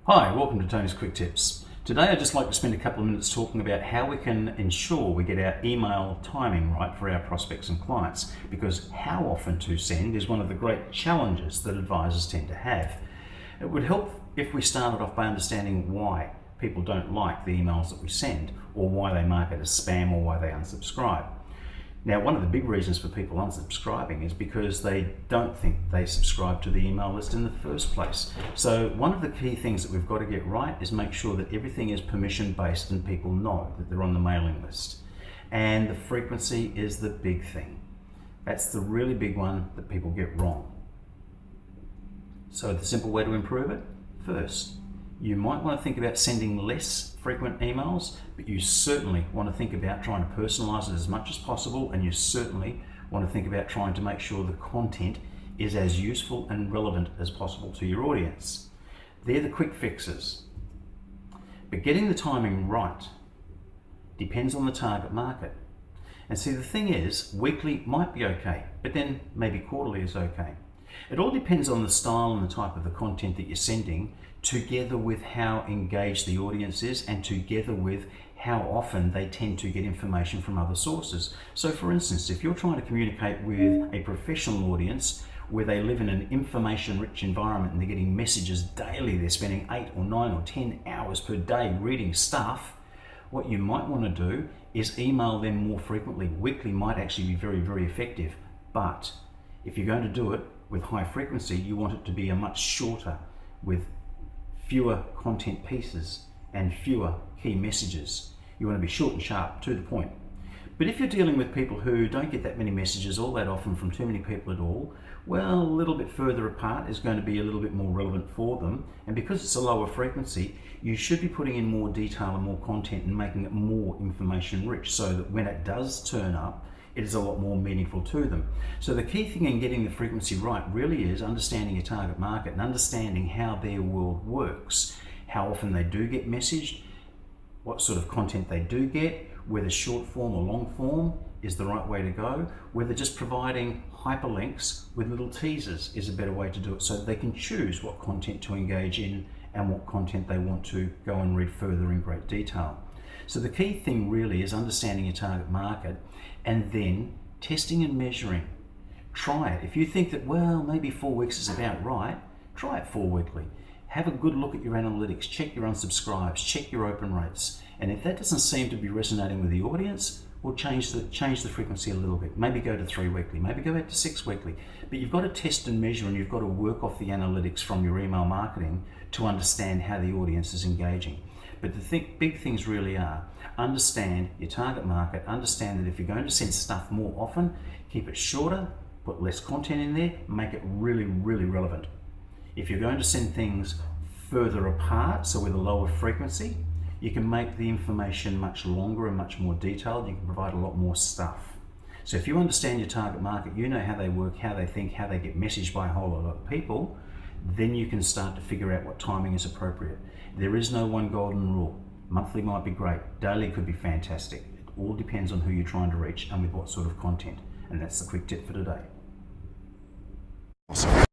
Hi, welcome to Tony's Quick Tips. Today I'd just like to spend a couple of minutes talking about how we can ensure we get our email timing right for our prospects and clients, because how often to send is one of the great challenges that advisors tend to have. It would help if we started off by understanding why people don't like the emails that we send, or why they mark it as spam, or why they unsubscribe. Now, one of the big reasons for people unsubscribing is because they don't think they subscribe to the email list in the first place. So one of the key things that we've got to get right is make sure that everything is permission based and people know that they're on the mailing list. And the frequency is the big thing. That's the really big one that people get wrong. So the simple way to improve it, first, you might want to think about sending less frequent emails, but you certainly want to think about trying to personalize it as much as possible, and you certainly want to think about trying to make sure the content is as useful and relevant as possible to your audience. They're the quick fixes. But getting the timing right depends on the target market. And see, the thing is, weekly might be okay, but then maybe quarterly is okay. It all depends on the style and the type of the content that you're sending, together with how engaged the audience is, and together with how often they tend to get information from other sources. So for instance, if you're trying to communicate with a professional audience where they live in an information-rich environment and they're getting messages daily, they're spending 8 or 9 or 10 hours per day reading stuff, what you might want to do is email them more frequently. Weekly might actually be very, very effective, but if you're going to do it with high frequency, you want it to be a much shorter, with fewer content pieces and fewer key messages. You want to be short and sharp, to the point. But if you're dealing with people who don't get that many messages all that often from too many people at all, well, a little bit further apart is going to be a little bit more relevant for them. And because it's a lower frequency, you should be putting in more detail and more content and making it more information rich, so that when it does turn up, it is a lot more meaningful to them. So the key thing in getting the frequency right really is understanding your target market and understanding how their world works, how often they do get messaged, what sort of content they do get, whether short form or long form is the right way to go, whether just providing hyperlinks with little teasers is a better way to do it, so that they can choose what content to engage in and what content they want to go and read further in great detail. So the key thing really is understanding your target market and then testing and measuring. Try it. If you think that, well, maybe 4 weeks is about right, try it 4 weekly. Have a good look at your analytics, check your unsubscribes, check your open rates. And if that doesn't seem to be resonating with the audience, we'll change the frequency a little bit. Maybe go to 3 weekly, maybe go out to 6 weekly. But you've got to test and measure, and you've got to work off the analytics from your email marketing to understand how the audience is engaging. But the big things really are, understand your target market, understand that if you're going to send stuff more often, keep it shorter, put less content in there, make it really, really relevant. If you're going to send things further apart, so with a lower frequency, you can make the information much longer and much more detailed. You can provide a lot more stuff. So if you understand your target market, you know how they work, how they think, how they get messaged by a whole lot of people, then you can start to figure out what timing is appropriate. There is no one golden rule. Monthly might be great, daily could be fantastic. It all depends on who you're trying to reach and with what sort of content. And that's the quick tip for today. Awesome.